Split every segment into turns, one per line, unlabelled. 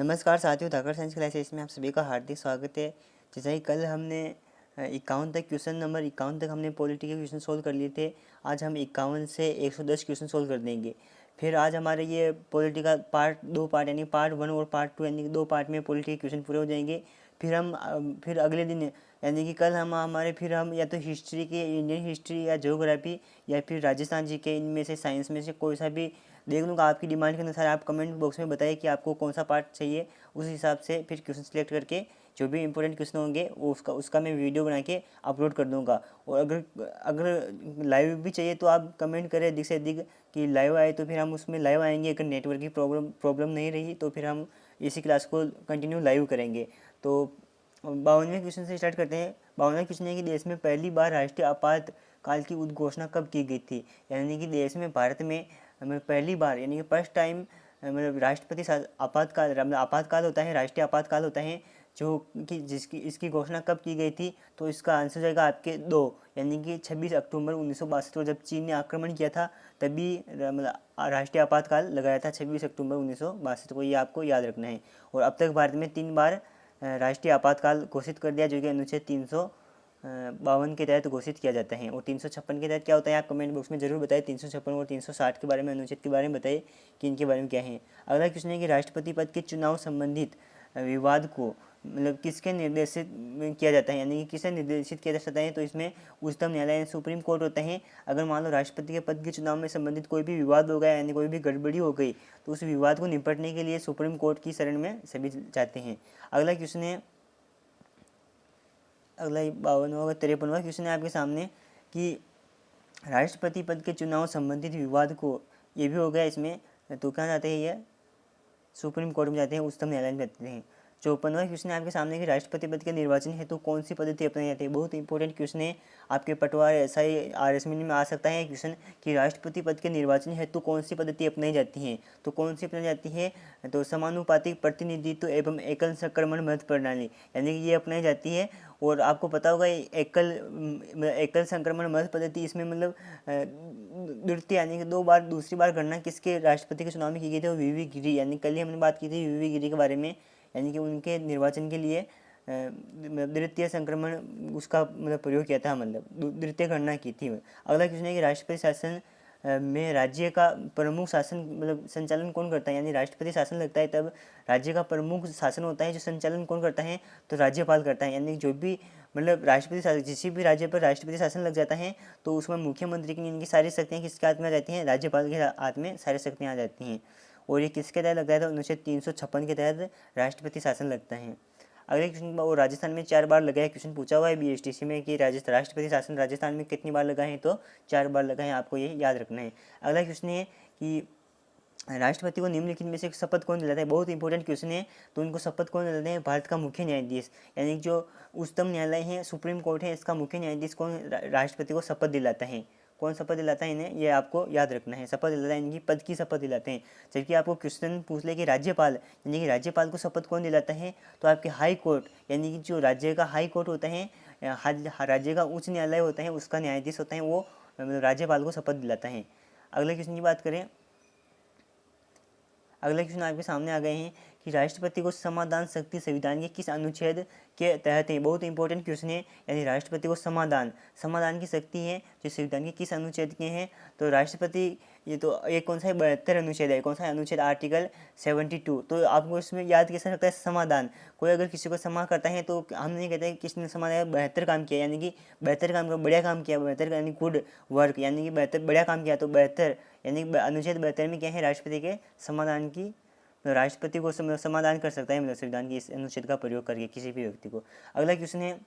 नमस्कार साथियों, धाकड़ science classes में आप सभी का हार्दिक स्वागत है। जैसा कि कल हमने 51 तक क्वेश्चन नंबर 51 तक हमने पॉलिटी के क्वेश्चन सोल्व कर लिए थे। आज हम 51 से 110 क्वेश्चन सोल्व कर देंगे। फिर आज हमारे ये पॉलिटी का दो पार्ट यानी पार्ट 1 और पार्ट 2 यानी कि दो पार्ट में पॉलिटी के क्वेश्चन पूरे हो जाएंगे। फिर अगले दिन यानी कि कल हम या तो हिस्ट्री के इंडियन हिस्ट्री या ज्योग्राफी या फिर राजस्थान जी के इनमें से साइंस में से कोई सा भी देख लूँगा। आपकी डिमांड के अनुसार आप कमेंट बॉक्स में बताइए कि आपको कौन सा पार्ट चाहिए। उस हिसाब से फिर क्वेश्चन सेलेक्ट करके जो भी इंपॉर्टेंट क्वेश्चन होंगे वो उसका मैं वीडियो बना के अपलोड कर दूंगा। और अगर लाइव भी चाहिए तो आप कमेंट करें अधिक से अधिक कि लाइव आए, तो फिर हम उसमें लाइव आएंगे। अगर नेटवर्क की प्रॉब्लम नहीं रही तो फिर हम इसी क्लास को कंटिन्यू लाइव करेंगे। तो 52वें क्वेश्चन से स्टार्ट करते हैं। 52वां क्वेश्चन है कि देश में पहली बार राष्ट्रीय आपातकाल की उद्घोषणा कब की गई थी। यानी कि देश में भारत में पहली बार यानी कि फर्स्ट टाइम राष्ट्रपति आपातकाल होता है, राष्ट्रीय आपातकाल होता है जो कि इसकी घोषणा कब की गई थी। तो इसका आंसर जाएगा आपके 2 यानी कि 26 अक्टूबर 1962 को जब चीन ने आक्रमण किया था तभी राष्ट्रीय आपातकाल लगाया था 26 अक्टूबर 1962 को। ये आपको याद रखना है। और अब तक भारत में 3 बार राष्ट्रीय आपातकाल घोषित कर दिया जो कि अनुच्छेद 352 के तहत घोषित किया जाता है। और 356 के तहत क्या होता है आप कमेंट बॉक्स में जरूर बताएं। 356 और 360 के बारे में, अनुच्छेद के बारे में बताइए कि इनके बारे में क्या है। अगला क्वेश्चन है कि राष्ट्रपति पद के चुनाव संबंधित विवाद को किसके निर्देशित किया जाता है, यानी कि किसे निर्देशित किया जा सकता है। तो इसमें उच्चतम न्यायालय सुप्रीम कोर्ट होता है। अगर मान लो राष्ट्रपति के पद के चुनाव में संबंधित कोई भी विवाद हो गया यानी कोई भी गड़बड़ी हो गई तो उस विवाद को निपटने के लिए सुप्रीम कोर्ट की शरण में सभी जाते हैं। अगला क्वेश्चन है, अगला 53वां क्वेश्चन है आपके सामने कि राष्ट्रपति पद के चुनाव संबंधित विवाद को, ये भी हो गया इसमें, तो कहाँ जाते हैं ये सुप्रीम कोर्ट में जाते हैं, उच्चतम न्यायालय में जाते हैं। 54वां क्वेश्चन है आपके सामने कि राष्ट्रपति पद के निर्वाचन हेतु कौन सी पद्धति अपनाई जाती है। बहुत इंपॉर्टेंट क्वेश्चन है, आपके पटवार SI RS में आ सकता है क्वेश्चन कि राष्ट्रपति पद के निर्वाचन हेतु कौन सी पद्धति अपनाई जाती है। तो कौन सी अपनाई जाती है, तो समानुपातिक प्रतिनिधित्व एवं एकल संक्रमण मत प्रणाली यानी कि ये अपनाई जाती है। और आपको पता होगा एकल संक्रमण मत पद्धति, इसमें मतलब द्वितीय यानी कि दूसरी बार गणना किसके राष्ट्रपति के चुनाव में की गई थी, वो VV गिरी, यानी कल ही हमने बात की थी VV गिरी के बारे में। यानी कि उनके निर्वाचन के लिए द्वितीय संक्रमण उसका प्रयोग किया था, द्वितीय गणना की थी। अगला क्वेश्चन है कि राष्ट्रपति शासन में राज्य का प्रमुख शासन संचालन कौन करता है। यानी राष्ट्रपति शासन लगता है तब राज्य का प्रमुख शासन होता है, जो संचालन कौन करता है तो राज्यपाल करता है। यानी जो भी राष्ट्रपति शासन, जिस भी राज्य पर राष्ट्रपति शासन लग जाता है तो उसमें मुख्यमंत्री की इनकी सारी शक्तियाँ किसके हाथ में आ जाती हैं, राज्यपाल के हाथ में सारी शक्तियाँ आ जाती हैं। और ये किसके तहत लगता है तो अनुच्छेद 356 के तहत राष्ट्रपति शासन लगता है। अगले क्वेश्चन, और राजस्थान में 4 बार लगा है, क्वेश्चन पूछा हुआ है BSTC में कि राष्ट्रपति शासन राजस्थान में कितनी बार लगा है, तो 4 बार लगा है, आपको ये याद रखना है। अगला क्वेश्चन है कि राष्ट्रपति को निम्नलिखित में से शपथ कौन दिलाता है। बहुत इंपॉर्टेंट क्वेश्चन है, तो उनको शपथ कौन दिलाते हैं, भारत का मुख्य न्यायाधीश यानी जो उच्चतम न्यायालय है सुप्रीम कोर्ट है, इसका मुख्य न्यायाधीश कौन राष्ट्रपति को शपथ दिलाता है। कौन शपथ दिलाता है इन्हें, ये आपको याद रखना है। शपथ दिलाता है, इनकी पद की शपथ दिलाते हैं। जबकि आपको क्वेश्चन पूछ ले कि राज्यपाल यानी कि राज्यपाल को शपथ कौन दिलाता है, तो आपके हाई कोर्ट यानी कि जो राज्य का हाई कोर्ट होता है, राज्य का उच्च न्यायालय होता है, उसका न्यायाधीश होता है, वो राज्यपाल को शपथ दिलाता है। अगले क्वेश्चन की बात करें, अगले क्वेश्चन आपके सामने आ गए हैं कि राष्ट्रपति को समाधान शक्ति संविधान के किस अनुच्छेद के तहत है। बहुत इंपॉर्टेंट क्वेश्चन है, यानी राष्ट्रपति को समाधान की शक्ति है जो संविधान के किस अनुच्छेद के हैं। तो राष्ट्रपति ये तो एक कौन सा है, 72 अनुच्छेद है। कौन सा अनुच्छेद, आर्टिकल 72। तो आपको इसमें याद कैसे रखता है, समाधान। कोई अगर किसी को क्षमा करता है तो हम नहीं कहते कि किसने समाधान बेहतर काम किया, यानी कि बेहतर काम, बढ़िया काम किया, बेहतर यानी गुड वर्क, यानी कि बेहतर बढ़िया काम किया, तो बेहतर यानी अनुच्छेद 72 में क्या है, राष्ट्रपति के समाधान की, राष्ट्रपति को समाधान कर सकता है संविधान की इस अनुच्छेद का प्रयोग करके किसी भी व्यक्ति को। अगला क्वेश्चन है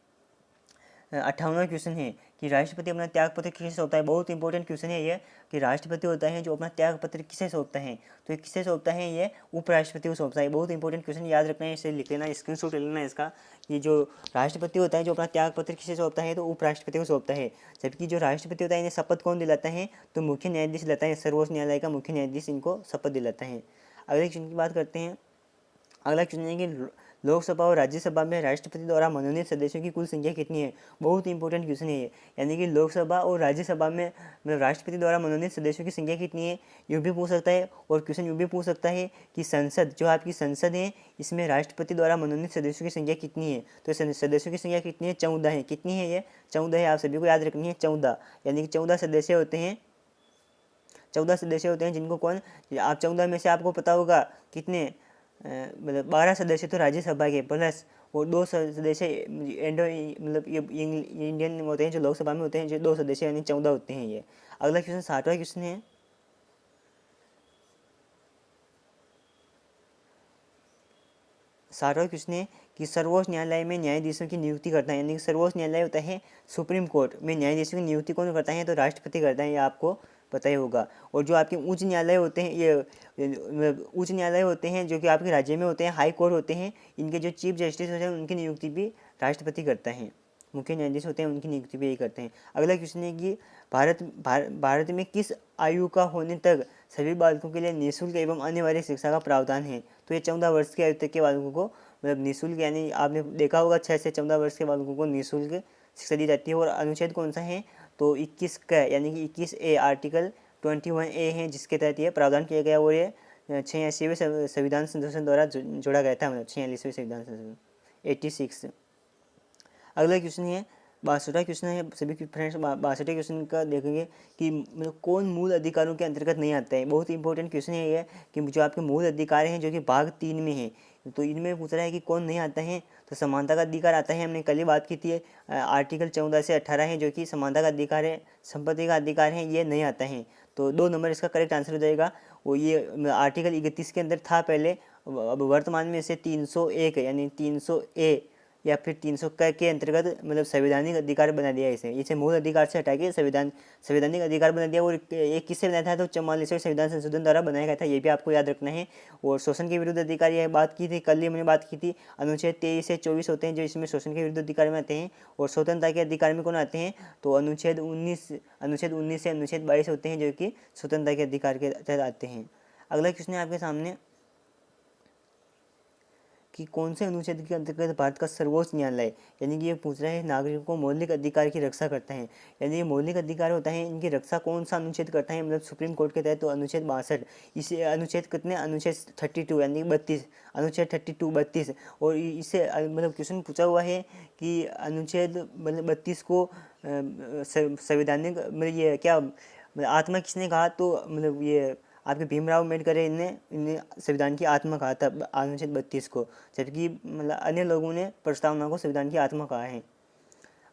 58वां क्वेश्चन है कि राष्ट्रपति अपना त्यागपत्र किसे सौंपता है। बहुत इंपॉर्टेंट क्वेश्चन है ये कि राष्ट्रपति होता है जो अपना त्यागपत्र किसे सौंपता है, तो ये किसे सौंपता है, ये उपराष्ट्रपति को सौंपता है। बहुत इंपॉर्टेंट क्वेश्चन, याद रखना है, इसे लिख लेना, स्क्रीनशॉट ले लेना इसका। ये जो राष्ट्रपति होता है जो अपना त्यागपत्र किसे सौंपता है, तो उपराष्ट्रपति को सौंपता है। जबकि जो राष्ट्रपति होता है इन्हें शपथ कौन दिलाता है, तो मुख्य न्यायाधीश दिलाता है, सर्वोच्च न्यायालय का मुख्य न्यायाधीश इनको शपथ दिलाता है। अगले क्वेश्चन की बात करते हैं। अगला क्वेश्चन है कि लोकसभा और राज्यसभा में राष्ट्रपति द्वारा मनोनीत सदस्यों की कुल संख्या कितनी है? बहुत इंपॉर्टेंट क्वेश्चन है ये। यानी कि लोकसभा और राज्यसभा में मतलब राष्ट्रपति द्वारा मनोनीत सदस्यों की संख्या कितनी है, यूँ भी पूछ सकता है। और क्वेश्चन यूँ भी पूछ सकता है कि संसद, जो आपकी संसद है, इसमें राष्ट्रपति द्वारा मनोनीत सदस्यों की संख्या कितनी है? तो सदस्यों की संख्या कितनी है? 14 है। कितनी है ये? 14 है। आप सभी को याद रखनी है 14, यानी कि 14 सदस्य होते हैं। 14 सदस्य होते हैं जिनको कौन, आप 14 में से आपको पता होगा कितने, मतलब 12 सदस्य तो राज्यसभा के प्लस और 2 सदस्य इंडो मतलब ये इंडियन होते हैं जो लोकसभा में होते हैं, जो 2 सदस्य यानी 14 होते हैं ये। अगला क्वेश्चन 60वां क्वेश्चन है। 60वां क्वेश्चन है कि सर्वोच्च न्यायालय में न्यायाधीशों की नियुक्ति करता है, यानी कि सर्वोच्च न्यायालय होता है सुप्रीम कोर्ट में, न्यायाधीशों की नियुक्ति कौन करता है? तो राष्ट्रपति करता है, ये आपको पता ही होगा। और जो आपके उच्च न्यायालय होते हैं, ये उच्च न्यायालय होते हैं जो कि आपके राज्य में होते हैं, हाई कोर्ट होते हैं, इनके जो चीफ जस्टिस होते हैं उनकी नियुक्ति भी राष्ट्रपति करता है। मुख्य न्यायाधीश होते हैं उनकी नियुक्ति भी यही करते हैं। अगला क्वेश्चन है कि भारत में किस आयु का होने तक सभी बालकों के लिए निःशुल्क एवं अनिवार्य शिक्षा का प्रावधान है? तो ये 14 वर्ष की आयु तक के बालकों को मतलब निःशुल्क, यानी आपने देखा होगा 6 से 14 वर्ष के बालकों को निःशुल्क शिक्षा दी जाती है। और अनुच्छेद कौन सा है? तो 21 का, यानी कि 21A, आर्टिकल 21A है जिसके तहत ये प्रावधान किया गया। और ये 86वें संविधान संशोधन द्वारा जोड़ा गया था, मतलब 46वें संविधान संशोधन 86। अगला क्वेश्चन है 62वां क्वेश्चन है। सभी फ्रेंड्स 62वें क्वेश्चन का देखेंगे कि मतलब कौन मूल अधिकारों के अंतर्गत नहीं आता है। बहुत इंपॉर्टेंट क्वेश्चन है ये कि जो आपके मूल अधिकार हैं जो कि भाग 3 में है, तो इनमें पूछ रहा है कि कौन नहीं आता है। तो समानता का अधिकार आता है, हमने कल ही बात की थी, आर्टिकल 14 से 18 है जो कि समानता का अधिकार है। संपत्ति का अधिकार है, ये नहीं आता है। तो 2 नंबर इसका करेक्ट आंसर हो जाएगा। वो ये आर्टिकल 31 के अंदर था पहले, अब वर्तमान में इसे 301 यानी 300A या फिर 300 के अंतर्गत मतलब संवैधानिक अधिकार बना दिया इसे मूल अधिकार से हटा के संवैधानिक अधिकार बना दिया। और एक किससे बनाया था? तो 44वें संविधान संशोधन द्वारा बनाया गया था, ये भी आपको याद रखना है। और शोषण के विरुद्ध अधिकार, यह बात की थी कल ही हमने बात की थी, अनुच्छेद 23 से 24 होते हैं जो इसमें शोषण के विरुद्ध अधिकार में आते हैं। और स्वतंत्रता के अधिकार में कौन आते हैं? तो अनुच्छेद 19 से अनुच्छेद 22 होते हैं जो कि स्वतंत्रता के अधिकार के तहत आते हैं। अगला क्वेश्चन है आपके सामने कि कौन से अनुच्छेद के अंतर्गत भारत का सर्वोच्च न्यायालय, यानी कि ये पूछ रहा है नागरिकों को मौलिक अधिकार की रक्षा करता है। यानी ये मौलिक अधिकार होता है, इनकी रक्षा कौन सा अनुच्छेद करता है मतलब सुप्रीम कोर्ट के तहत? तो अनुच्छेद 62। इसे अनुच्छेद कितने? अनुच्छेद 32 यानी 32, अनुच्छेद 32। और इसे मतलब क्वेश्चन पूछा हुआ है कि अनुच्छेद मतलब 32 को संवैधानिक मतलब ये क्या मतलब आत्मा किसने कहा? तो मतलब ये आपके भीमराव अम्बेडकर इन्हें संविधान की आत्मा कहा था अनुच्छेद 32 को, जबकि मतलब अन्य लोगों ने प्रस्तावना को संविधान की आत्मा कहा है।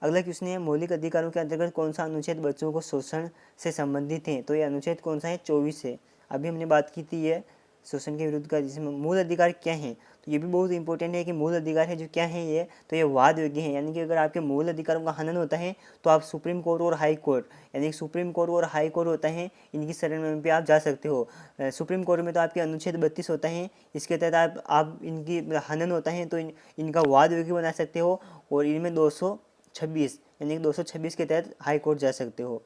अगला क्वेश्चन है मौलिक अधिकारों के अंतर्गत कौन सा अनुच्छेद बच्चों को शोषण से संबंधित है? तो ये अनुच्छेद कौन सा है? 24 है। अभी हमने बात की थी ये शोषण के विरुद्ध का, जिसमें मूल अधिकार क्या है। तो ये भी बहुत इंपॉर्टेंट है कि मूल अधिकार है जो क्या है ये, तो ये वाद योग्य है। यानी कि अगर आपके मूल अधिकारों का हनन होता है तो आप सुप्रीम कोर्ट और हाई कोर्ट, यानी सुप्रीम कोर्ट और हाई कोर्ट होता है, इनकी शरण में भी आप जा सकते हो। सुप्रीम कोर्ट में तो आपके अनुच्छेद 32 होता है, इसके तहत आप इनकी हनन होता है तो इनका वाद योग्य बना सकते हो। और इनमें 226 यानी कि 226 के तहत हाई कोर्ट जा सकते हो।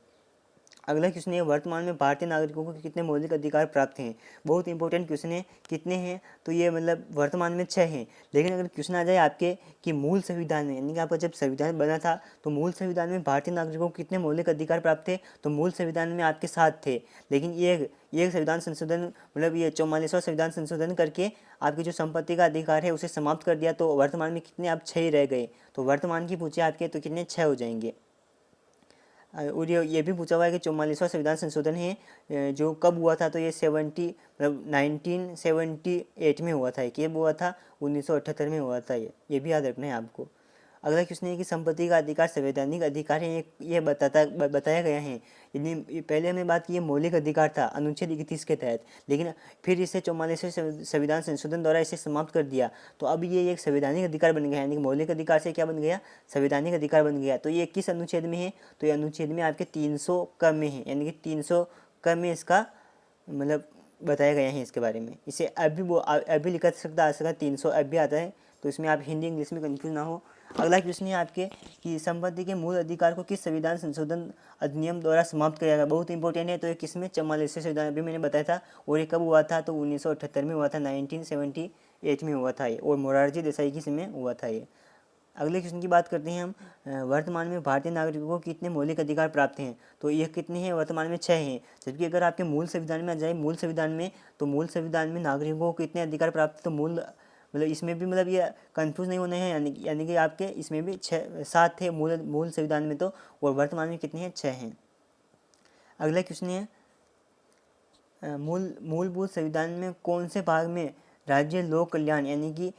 अगला क्वेश्चन है वर्तमान में भारतीय नागरिकों को कितने मौलिक अधिकार प्राप्त हैं? बहुत इंपॉर्टेंट क्वेश्चन है, कितने हैं? तो ये मतलब वर्तमान में 6 हैं। लेकिन अगर क्वेश्चन आ जाए आपके कि मूल संविधान में, यानी कि आपका जब संविधान बना था तो मूल संविधान में भारतीय नागरिकों को कितने मौलिक अधिकार प्राप्त थे? तो मूल संविधान में आपके 7 थे। लेकिन ये संविधान संशोधन मतलब ये 44वां संविधान संशोधन करके आपकी जो संपत्ति का अधिकार है उसे समाप्त कर दिया, तो वर्तमान में कितने आप 6 ही रह गए। तो वर्तमान की पूछे आपके तो कितने? 6 हो जाएंगे। और ये भी पूछा हुआ है कि 44वां संविधान संशोधन है जो कब हुआ था? तो ये 1978 में हुआ था। ये हुआ था 1978 में हुआ था। ये भी याद रखना है आपको। अगला क्वेश्चन है कि संपत्ति का अधिकार संवैधानिक अधिकार है, ये बताया गया है। यानी पहले हमने बात की मौलिक अधिकार था अनुच्छेद 31 के तहत, लेकिन फिर इसे 44वें संविधान संशोधन द्वारा इसे समाप्त कर दिया, तो अब ये एक संवैधानिक अधिकार बन गया। यानी कि मौलिक अधिकार से क्या बन गया? संवैधानिक अधिकार बन गया। तो ये किस अनुच्छेद में है? तो ये अनुच्छेद में आपके 300 क में है, यानी कि 300 क में इसका मतलब बताया गया है इसके बारे में। इसे अभी लिखा सकता आ सकता 300 अभी आता है, तो इसमें आप हिंदी इंग्लिश में कंफ्यूज ना हो। अगला क्वेश्चन है आपके कि संपत्ति के मूल अधिकार को किस संविधान संशोधन अधिनियम द्वारा समाप्त किया गया? बहुत इंपॉर्टेंट है। तो ये किसमें? 44वें संविधान, अभी मैंने बताया था। और ये कब हुआ था? तो 1978 में हुआ था, 1978 1948 में हुआ था ये, और मोरारजी देसाई के समय हुआ था ये। अगले क्वेश्चन की बात करते हैं हम, वर्तमान में भारतीय नागरिकों को कितने मौलिक अधिकार प्राप्त हैं? तो ये कितने हैं? वर्तमान में 6 हैं। जबकि अगर आपके मूल संविधान में आ जाए, मूल संविधान में, तो मूल संविधान में नागरिकों को कितने अधिकार प्राप्त, तो मूल मतलब इसमें भी मतलब ये कंफ्यूज नहीं होना है, यानी कि आपके इसमें भी 7 थे मूल संविधान में तो, और वर्तमान में कितने हैं? 6 हैं। अगला क्वेश्चन है, मूलभूत संविधान में कौन से भाग में राज्य लोक कल्याण यानी कि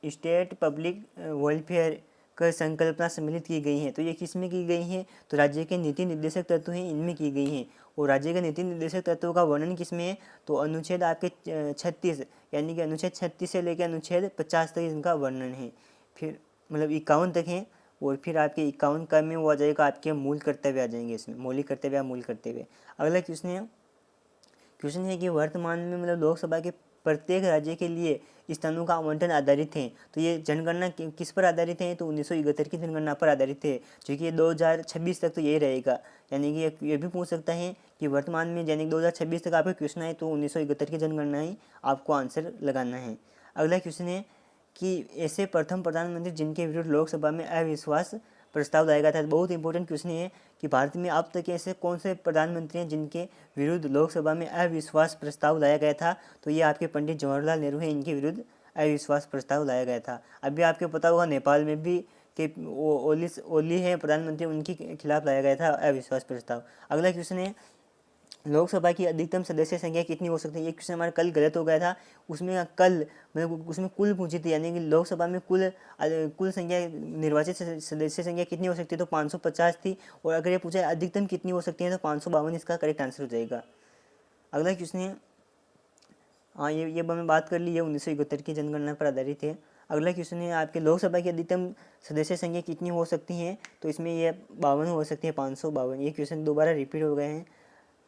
स्टेट पब्लिक वेलफेयर का संकल्पना सम्मिलित की गई है? तो ये किस में की गई है? तो राज्य के नीति निर्देशक तत्व हैं, इनमें की गई हैं। और राज्य के नीति निर्देशक तत्वों का वर्णन किस में है? तो अनुच्छेद आपके 36, यानी कि अनुच्छेद 36 से लेकर अनुच्छेद 50 तक इनका वर्णन है। फिर मतलब 51 तक है, और फिर आपके 51 का में वो आ जाएगा, आपके मूल कर्तव्य आ जाएंगे इसमें, मौलिक कर्तव्य, मूल कर्तव्य। अगला क्वेश्चन है कि वर्तमान में मतलब लोकसभा के प्रत्येक राज्य के लिए स्थानों का आवंटन आधारित है। तो ये जनगणना किस पर आधारित है? तो 1971 की जनगणना पर आधारित है, जो कि 2026 तक तो यही रहेगा। यानी कि ये भी पूछ सकता है कि वर्तमान में, यानी 2026 तक आपका क्वेश्चन है, तो 1971 की जनगणना ही आपको आंसर लगाना है। अगला क्वेश्चन है कि ऐसे प्रथम प्रधानमंत्री जिनके विरुद्ध लोकसभा में अविश्वास प्रस्ताव लाया गया था। बहुत इंपॉर्टेंट क्वेश्चन है कि भारत में अब तक ऐसे कौन से प्रधानमंत्री हैं जिनके विरुद्ध लोकसभा में अविश्वास प्रस्ताव लाया गया था? तो ये आपके पंडित जवाहरलाल नेहरू हैं, इनके विरुद्ध अविश्वास प्रस्ताव लाया गया था। अभी आपको पता होगा नेपाल में भी कि ओली है प्रधानमंत्री, उनके खिलाफ लाया गया था अविश्वास प्रस्ताव। अगला क्वेश्चन है, लोकसभा की अधिकतम सदस्य संख्या कितनी हो सकती है? ये क्वेश्चन हमारा कल गलत हो गया था, उसमें कल मतलब उसमें कुल पूछी थी, यानी कि लोकसभा में कुल संख्या, निर्वाचित सदस्य संख्या कितनी हो सकती है? तो 550 थी। और अगर ये पूछा अधिकतम कितनी हो सकती है, तो 552 इसका करेक्ट आंसर हो जाएगा। अगला क्वेश्चन है, हाँ ये मैंने बात कर ली है, 1971 की जनगणना पर आधारित है। अगला क्वेश्चन है आपके, लोकसभा की अधिकतम सदस्य संख्या कितनी हो सकती है? तो इसमें ये 52 हो सकती है, 552। ये क्वेश्चन दोबारा रिपीट हो गए हैं।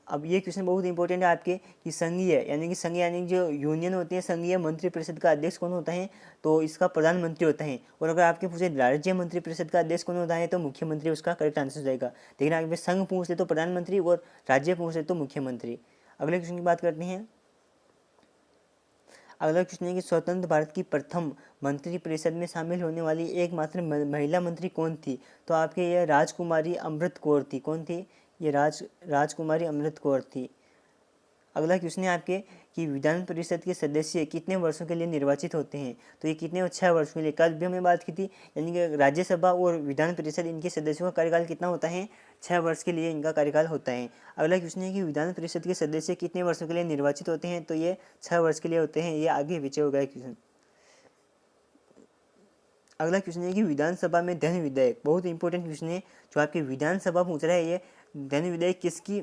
अब ये क्वेश्चन बहुत इंपॉर्टेंट है आपके कि संघीय यानी जो यूनियन होती है, संघीय मंत्रिपरिषद का अध्यक्ष कौन होता है? तो इसका प्रधानमंत्री होता है। और अगर आपके पूछे राज्य मंत्रिपरिषद का अध्यक्ष कौन होता है, तो मुख्यमंत्री उसका करेक्ट आंसर हो जाएगा। लेकिन अगर संघ पूछ ले तो प्रधानमंत्री, और राज्य पूछ ले तो मुख्यमंत्री। अगले क्वेश्चन की बात करते हैं। अगला क्वेश्चन है कि स्वतंत्र भारत की प्रथम मंत्रिपरिषद में शामिल होने वाली एकमात्र महिला मंत्री कौन थी? तो आपके ये राजकुमारी अमृत कौर थी। कौन थी? ये राजकुमारी अमृत कौर थी। अगला क्वेश्चन है आपके कि विधान परिषद के सदस्य कितने वर्षों के लिए निर्वाचित होते हैं? तो ये कितने? 6 वर्षों के लिए। कल भी हमने बात की थी, यानी कि राज्यसभा और विधान परिषद, इनके सदस्यों का कार्यकाल कितना होता है? 6 वर्ष के लिए इनका कार्यकाल होता है। अगला क्वेश्चन है कि विधान परिषद के सदस्य कितने वर्षों के लिए निर्वाचित होते हैं? तो ये 6 वर्ष के लिए होते हैं। ये आगे पीछे हो गया क्वेश्चन। अगला क्वेश्चन है कि विधानसभा में धन विधेयक, बहुत इंपॉर्टेंट क्वेश्चन है जो आपके विधानसभा पूछ रहा है। ये धन विधेयक किसकी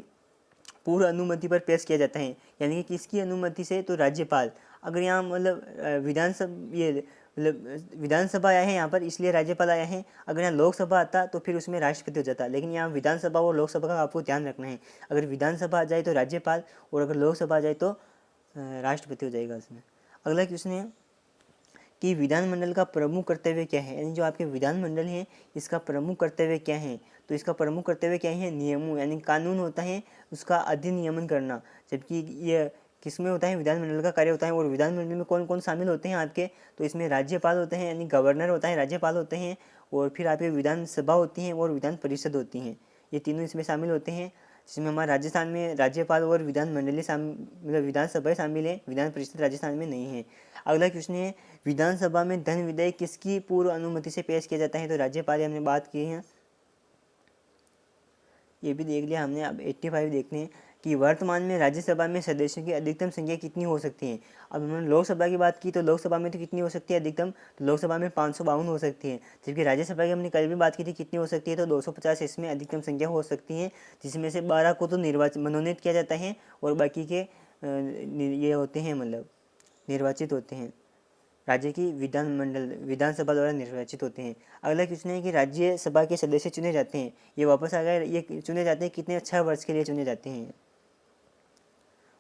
पूर्व अनुमति पर पेश किया जाता है, यानी कि किसकी अनुमति से? तो राज्यपाल। अगर यहाँ मतलब विधानसभा आया है यहाँ पर, इसलिए राज्यपाल आया है। अगर यहाँ लोकसभा आता तो फिर उसमें राष्ट्रपति हो जाता, लेकिन यहाँ विधानसभा और लोकसभा का आपको ध्यान रखना है। अगर विधानसभा आ जाए तो राज्यपाल, और अगर लोकसभा आ जाए तो राष्ट्रपति हो जाएगा उसमें। अगला क्वेश्चन है कि विधानमंडल का प्रमुख कर्तव्य क्या है, यानी जो आपके विधानमंडल है इसका प्रमुख कर्तव्य क्या है? तो इसका प्रमुख कर्तव्य क्या है? नियमों यानी कानून होता है उसका अधिनियमन करना। जबकि ये किसमें होता है? विधानमंडल का कार्य होता है। और विधानमंडल में कौन कौन शामिल होते हैं आपके? तो इसमें राज्यपाल होते हैं, यानी गवर्नर होता है, राज्यपाल होते हैं, और फिर आपके विधानसभा होती हैं और विधान परिषद होती हैं। ये तीनों इसमें शामिल होते हैं, जिसमें हमारे राजस्थान में राज्यपाल और विधानमंडली मतलब विधानसभा शामिल है, विधान परिषद राजस्थान में नहीं है। अगला क्वेश्चन है, विधानसभा में धन विधेयक किसकी पूर्व अनुमति से पेश किया जाता है? तो राज्यपाल, हमने बात की है, ये भी देख लिया हमने। अब 85 देखते हैं कि वर्तमान में राज्यसभा में सदस्यों की अधिकतम संख्या कितनी हो सकती है? अब हमने लोकसभा की बात की, तो लोकसभा में तो कितनी हो सकती है अधिकतम? तो लोकसभा में 552 हो सकती है। जबकि राज्यसभा की हमने कल भी बात की थी, कितनी हो सकती है? तो 250 इसमें अधिकतम संख्या हो सकती है, जिसमें से 12 को तो मनोनीत किया जाता है, और बाकी के ये होते हैं मतलब निर्वाचित होते हैं, राज्य की विधानसभा द्वारा निर्वाचित होते हैं। अगला क्वेश्चन है कि राज्यसभा के सदस्य चुने जाते हैं, ये वापस आ गए, ये चुने जाते हैं कितने? 6 वर्ष के लिए चुने जाते हैं।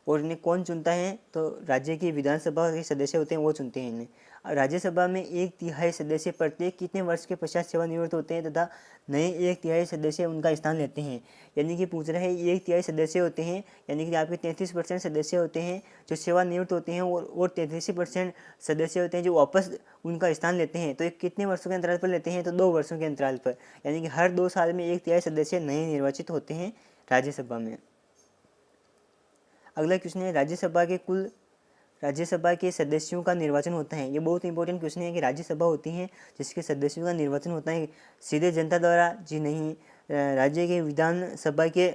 और इन्हें कौन चुनता है, तो राज्य की विधानसभा के सदस्य होते हैं वो चुनते हैं इन्हें। राज्यसभा में 1/3 सदस्य प्रत्येक कितने वर्ष के पश्चात सेवानिवृत्त होते हैं तथा नए 1/3 सदस्य उनका स्थान लेते हैं। यानी कि पूछ रहा है 1/3 सदस्य होते हैं, यानी कि आपके 33% सदस्य होते हैं जो सेवानिवृत्त होते हैं, और 33% सदस्य होते हैं जो वापस उनका स्थान लेते हैं। तो ये कितने वर्षों के अंतराल पर लेते हैं, तो 2 वर्षों के अंतराल पर, यानी कि हर 2 साल में 1/3 सदस्य नए निर्वाचित होते हैं राज्यसभा में। अगला क्वेश्चन है राज्यसभा के सदस्यों का निर्वाचन होता है। ये बहुत इंपॉर्टेंट क्वेश्चन है कि राज्यसभा होती है जिसके सदस्यों का निर्वाचन होता है सीधे जनता द्वारा, जी नहीं, राज्य के विधानसभा के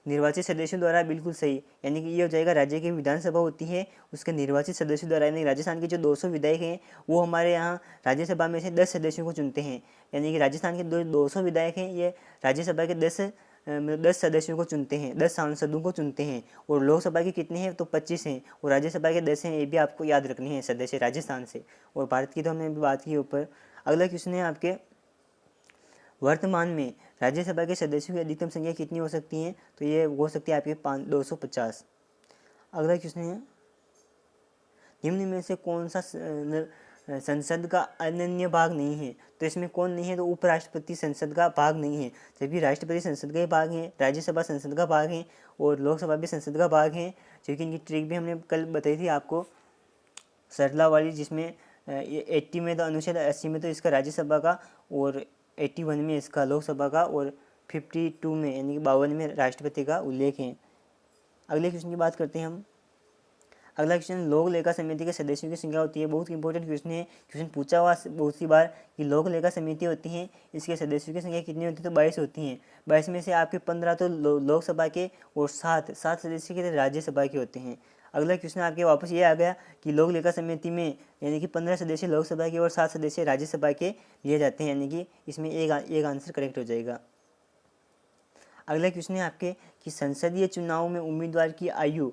निर्वाचित सदस्यों द्वारा, बिल्कुल सही। यानी कि ये हो जाएगा राज्य की विधानसभा होती है उसके निर्वाचित सदस्यों द्वारा। यानी राजस्थान के जो 200 विधायक हैं वो हमारे यहाँ राज्यसभा में से 10 सदस्यों को चुनते हैं। यानी कि राजस्थान के 200 विधायक हैं, ये राज्यसभा के 10 सदस्यों को चुनते हैं, 10 सांसदों को चुनते हैं। और लोकसभा के कितने हैं, तो 25 हैं, और राज्यसभा के 10 हैं। ये भी आपको याद रखने हैं सदस्य राजस्थान से। और भारत की तो हमने अभी बात की ऊपर। अगला क्वेश्चन है आपके, वर्तमान में राज्यसभा के सदस्यों की अधिकतम संख्या कितनी हो सकती है, तो ये हो सकती है आपके 250। अगला क्वेश्चन है, निम्न में से कौन सा संसद का अनन्य भाग नहीं है, तो इसमें कौन नहीं है, तो उपराष्ट्रपति संसद का भाग नहीं है। जबकि राष्ट्रपति संसद का भाग है, राज्यसभा संसद का भाग है, और लोकसभा भी संसद का भाग है। क्योंकि इनकी ट्रिक भी हमने कल बताई थी आपको, सरला वाली, जिसमें 80 में तो अनुच्छेद 80 में तो इसका राज्यसभा का, और 81 में इसका लोकसभा का, और 52 में यानी कि 52 में राष्ट्रपति का उल्लेख है। अगले क्वेश्चन की बात करते हैं हम। अगला क्वेश्चन, लोक लेखा समिति के सदस्यों की संख्या होती है। बहुत इंपॉर्टेंट क्वेश्चन है, क्वेश्चन पूछा हुआ बहुत सी बार कि लोक लेखा समिति होती है, इसके सदस्यों की संख्या कितनी होती है, तो 22 होती हैं। 22 में से आपके 15 तो लोकसभा के और 7 सदस्य के राज्यसभा के होते हैं। अगला क्वेश्चन आपके वापस ये आ गया कि लोक लेखा समिति में यानी कि 15 सदस्य लोकसभा के और 7 सदस्य राज्यसभा के लिए जाते हैं, यानी कि इसमें एक आंसर करेक्ट हो जाएगा। अगला क्वेश्चन है आपके कि संसदीय चुनाव में उम्मीदवार की आयु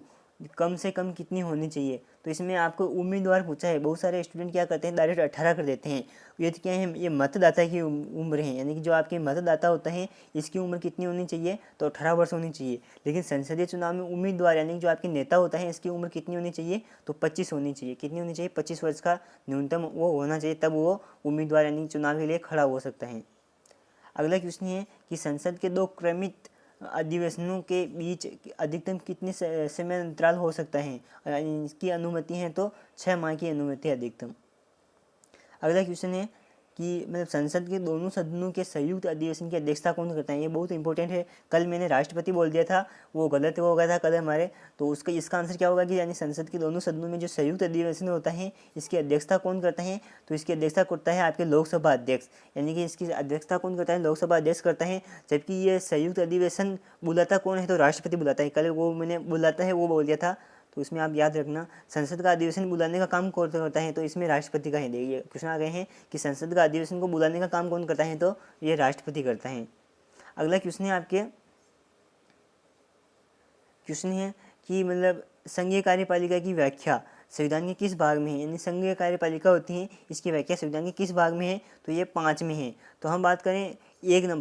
कम से कम कितनी होनी चाहिए, तो इसमें आपको उम्मीदवार पूछा है। बहुत सारे स्टूडेंट क्या करते हैं, डायरेक्ट 18 कर देते हैं। ये तो क्या है, ये मतदाता की उम्र है, यानी कि जो आपके मतदाता होता है इसकी उम्र कितनी होनी चाहिए, तो 18 वर्ष होनी चाहिए। लेकिन संसदीय चुनाव में उम्मीदवार यानी कि जो आपके नेता होता है इसकी उम्र कितनी होनी चाहिए, तो 25 होनी चाहिए। कितनी होनी चाहिए, 25 वर्ष का न्यूनतम वो होना चाहिए, तब वो उम्मीदवार यानी चुनाव के लिए खड़ा हो सकता है। अगला क्वेश्चन है कि संसद के 2 क्रमित अधिवेशनों के बीच अधिकतम कितने समय अंतराल हो सकता है, इसकी अनुमति है तो 6 माह की अनुमति है अधिकतम। अगला क्वेश्चन है कि मतलब संसद के दोनों सदनों के संयुक्त अधिवेशन की अध्यक्षता कौन करता है, ये बहुत इंपॉर्टेंट है। कल मैंने राष्ट्रपति बोल दिया था, वो गलत हो गया था कल हमारे, तो उसका इसका आंसर क्या होगा कि यानी संसद के दोनों सदनों में जो संयुक्त अधिवेशन होता है इसकी अध्यक्षता कौन करता है, तो इसकी अध्यक्षता करता है आपके लोकसभा अध्यक्ष। यानी कि इसकी अध्यक्षता कौन करता है, लोकसभा अध्यक्ष करता है। जबकि ये संयुक्त अधिवेशन बुलाता कौन है, तो राष्ट्रपति बुलाता है। कल वो मैंने बुलाता है वो बोल दिया था, तो इसमें आप याद रखना संसद का अधिवेशन बुलाने का काम कौन करता है, तो इसमें राष्ट्रपति का है। देखिए क्वेश्चन आ गए हैं कि संसद का अधिवेशन को बुलाने का काम कौन करता है, तो ये राष्ट्रपति करता है। अगला क्वेश्चन है आपके, क्वेश्चन है कि मतलब संघीय कार्यपालिका की व्याख्या संविधान के किस भाग में है, यानी संघीय कार्यपालिका होती है इसकी व्याख्या संविधान के किस भाग में है, तो ये 5 में है। तो हम बात करें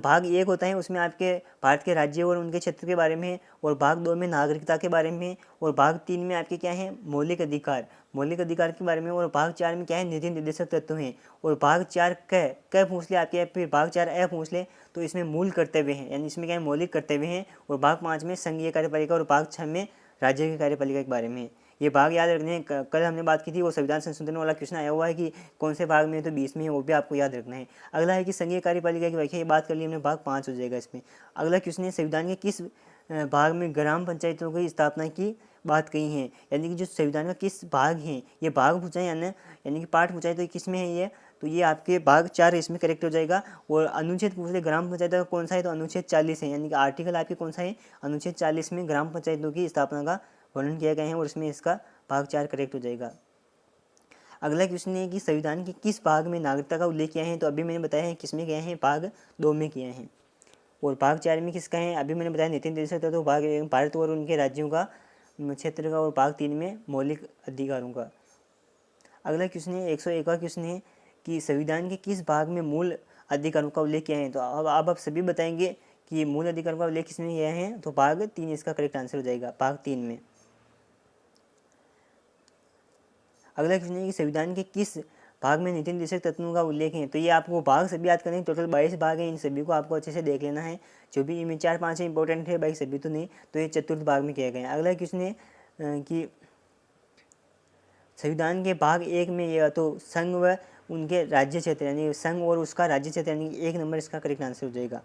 भाग 1 होता है, उसमें आपके भारत के राज्य और उनके क्षेत्र के बारे में है, और भाग 2 में नागरिकता के बारे में है, और भाग 3 में आपके क्या है, मौलिक अधिकार के बारे में, और भाग 4 में क्या है, नीति निर्देशक तत्व हैं, और भाग 4 क पूछ ले आपके, फिर भाग 4 ए पूछ ले तो इसमें मूल कर्तव्य हैं, यानी इसमें क्या है, मौलिक कर्तव्य हैं, और भाग 5 में संघीय कार्यपालिका, और भाग 6 में राज्य की कार्यपालिका के बारे में। ये भाग याद रखने हैं, कल हमने बात की थी वो संविधान संशोधन वाला क्वेश्चन आया हुआ है कि कौन से भाग में है, तो 20 में है, वो भी आपको याद रखना है। अगला है कि संघीय कार्यपालिका की व्याख्या, ये बात कर ली हमने, भाग 5 हो जाएगा इसमें। अगला क्वेश्चन है संविधान के किस भाग में ग्राम पंचायतों की स्थापना की बात कही है, यानी कि जो संविधान का किस भाग है, ये भाग पूछा है यानी कि पाठ पूछा है, तो किस में है ये, तो ये आपके भाग 4 इसमें करेक्ट हो जाएगा। और अनुच्छेद पूछ ले ग्राम पंचायत का कौन सा है, तो अनुच्छेद 40 है, यानी कि आर्टिकल आपके कौन सा है, अनुच्छेद 40 में ग्राम पंचायतों की स्थापना का वर्णन किया गया है, और इसमें इसका भाग 4 करेक्ट हो जाएगा। अगला क्वेश्चन है कि संविधान के किस भाग में नागरिकता का उल्लेख किया है, तो अभी मैंने बताया है किस में किया है, भाग 2 में किया है। और भाग 4 में किसका है, अभी मैंने बताया नीति निर्देशक तो भाग भारत और उनके राज्यों का क्षेत्र का, और भाग 3 में मौलिक अधिकारों का। अगला क्वेश्चन है 101वां क्वेश्चन है कि संविधान के किस भाग में मूल अधिकारों का उल्लेख किया है, तो अब आप सभी बताएंगे कि मूल अधिकारों का उल्लेख किसमें किया है, तो भाग 3 इसका करेक्ट आंसर हो जाएगा, भाग 3 में। अगला क्वेश्चन है कि संविधान के किस भाग में नीति निर्देशक तत्वों का उल्लेख है। तो ये आपको भाग सभी याद करने, टोटल 22 भाग हैं, इन सभी को आपको अच्छे से देख लेना है। जो भी इनमें 4-5 इंपॉर्टेंट है, बाकी सभी तो नहीं, तो ये चतुर्थ भाग में किया गया है। अगला क्वेश्चन है कि संविधान के भाग 1 में यह तो संघ व उनके राज्य क्षेत्र, यानी संघ और उसका राज्य क्षेत्र, यानी 1 नंबर इसका करेक्ट आंसर हो जाएगा।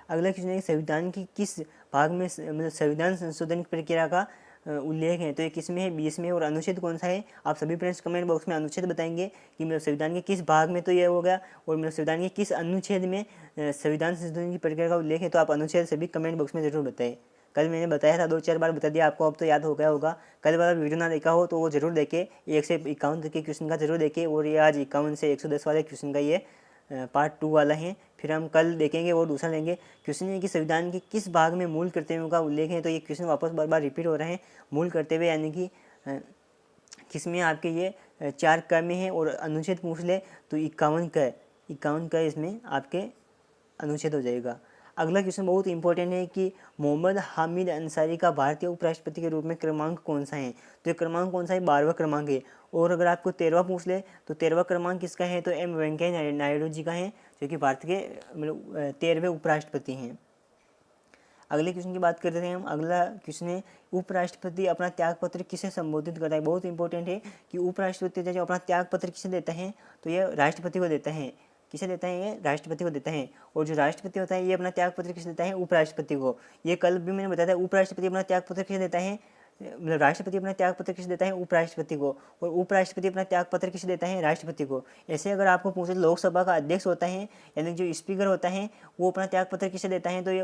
अगला क्वेश्चन है कि संविधान की किस भाग में मतलब संविधान संशोधन की प्रक्रिया का उल्लेख है। तो ये किस में है, 20 में। और अनुच्छेद कौन सा है, आप सभी फ्रेंड्स कमेंट बॉक्स में अनुच्छेद बताएंगे कि मतलब संविधान के किस भाग में तो ये हो गया, और मतलब संविधान के किस अनुच्छेद में संविधान संशोधन की प्रक्रिया का उल्लेख है। तो आप अनुच्छेद सभी कमेंट बॉक्स में जरूर बताएं। कल मैंने बताया था, 2-4 बार बता दिया आपको, अब तो याद हो गया होगा। कल वाला वीडियो ना देखा हो तो वो जरूर देखे, 1 से 51 तक के क्वेश्चन का जरूर देखे, और ये आज 51 से 110 वाले क्वेश्चन का ये पार्ट 2 वाला है। फिर हम कल देखेंगे और दूसरा लेंगे। क्वेश्चन है कि संविधान के किस भाग में मूल कर्तव्यों का उल्लेख है। तो ये क्वेश्चन वापस बार बार रिपीट हो रहे हैं। मूल कर्तव्य यानी कि किसमें आपके ये 4 क में है, और अनुच्छेद पूछ ले तो 51 क इसमें आपके अनुच्छेद हो जाएगा। अगला क्वेश्चन बहुत इंपॉर्टेंट है कि मोहम्मद हामिद अंसारी का भारतीय उपराष्ट्रपति के रूप में क्रमांक कौन सा है। तो ये क्रमांक कौन सा है, 12वां क्रमांक है। और अगर आपको 13वां पूछ ले तो 13वां क्रमांक किसका है, तो एम वेंकैया नायडू जी का है, जो कि भारत के मतलब 13वें उपराष्ट्रपति हैं। अगले क्वेश्चन की बात करते हैं हम। अगला क्वेश्चन है उपराष्ट्रपति अपना त्याग पत्र किसे संबोधित करता है। बहुत इंपॉर्टेंट है कि उपराष्ट्रपति जो अपना त्याग पत्र किसे देता है, तो ये राष्ट्रपति को देता है। किसे देता है, ये राष्ट्रपति को देता है। और जो राष्ट्रपति होता है ये अपना त्याग पत्र किसे देता है, उपराष्ट्रपति को। ये कल भी मैंने बताया था, उपराष्ट्रपति अपना त्याग पत्र किसे देता है, मतलब राष्ट्रपति अपना त्याग पत्र किसे देता है, उपराष्ट्रपति को। और उपराष्ट्रपति अपना त्याग पत्र किसे देता है, राष्ट्रपति को। ऐसे अगर आपको पूछे लोकसभा का अध्यक्ष होता है, यानी जो स्पीकर होता है, वो अपना त्याग पत्र किसे देता है, तो ये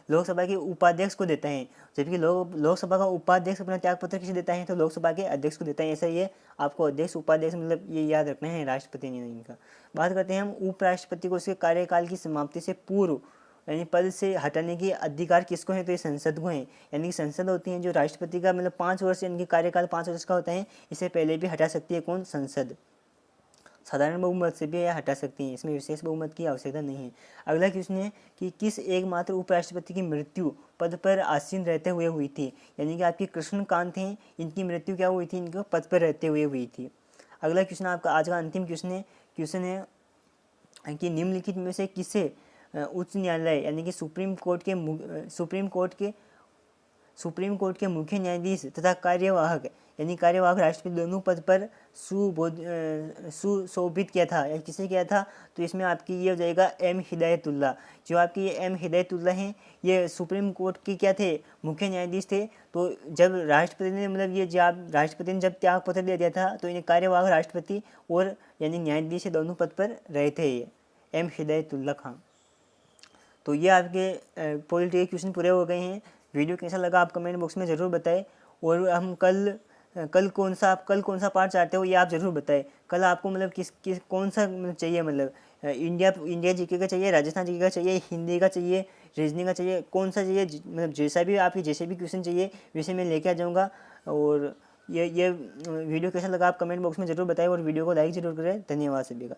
लोकसभा के उपाध्यक्ष को देता है। जबकि लोकसभा का उपाध्यक्ष अपना त्याग पत्र किसे देता है, तो लोकसभा के अध्यक्ष को देता है। ऐसा ये आपको अध्यक्ष उपाध्यक्ष मतलब ये याद रखना है, राष्ट्रपति नहीं इनका। बात करते हैं हम उपराष्ट्रपति को उसके कार्यकाल की समाप्ति से पूर्व यानी पद से हटाने की अधिकार किसको है, तो ये संसद को है। यानी कि संसद होती है जो राष्ट्रपति का मतलब 5 वर्ष यानी कि कार्यकाल 5 वर्ष का होता है, इससे पहले भी हटा सकती है कौन, संसद। साधारण बहुमत से भी यह हटा सकती है, इसमें विशेष बहुमत की आवश्यकता नहीं है। अगला क्वेश्चन है कि किस एकमात्र उपराष्ट्रपति की मृत्यु पद पर आसीन रहते हुए हुई थी। यानी कि आपकी कृष्णकांत हैं, इनकी मृत्यु क्या हुई थी, इनको पद पर रहते हुए हुई थी। अगला क्वेश्चन आपका आज का अंतिम क्वेश्चन है कि निम्नलिखित में से किसे उच्च न्यायालय यानी कि सुप्रीम कोर्ट के मुख्य न्यायाधीश तथा कार्यवाहक यानी कार्यवाहक राष्ट्रपति दोनों पद पर सुशोभित किया था, या किसे किया था, तो इसमें आपकी ये हो जाएगा एम हिदायतुल्लाह। जो आपकी ये एम हिदायतुल्लाह हैं, ये सुप्रीम कोर्ट के क्या थे, मुख्य न्यायाधीश थे। तो जब राष्ट्रपति ने मतलब ये जब राष्ट्रपति ने जब त्याग पत्र दे दिया था, तो इन्हें कार्यवाहक राष्ट्रपति और यानी न्यायाधीश दोनों पद पर रहे थे ये एम हिदायतुल्लाह खान। तो ये आपके पॉलिटी के क्वेश्चन पूरे हो गए हैं। वीडियो कैसा लगा आप कमेंट बॉक्स में ज़रूर बताएं। और हम कल कौन सा पार्ट चाहते हो ये आप ज़रूर बताएं। कल आपको मतलब किस कौन सा मतलब चाहिए, मतलब इंडिया जीके का चाहिए, राजस्थान जीके का चाहिए, हिंदी का चाहिए, रीजनिंग का चाहिए, कौन सा चाहिए, मतलब जैसा भी आपकी जैसे भी क्वेश्चन चाहिए वैसे मैं लेके आ जाऊँगा। और ये वीडियो कैसा लगा आप कमेंट बॉक्स में ज़रूर बताएं, और वीडियो को लाइक ज़रूर करें। धन्यवाद सभी का।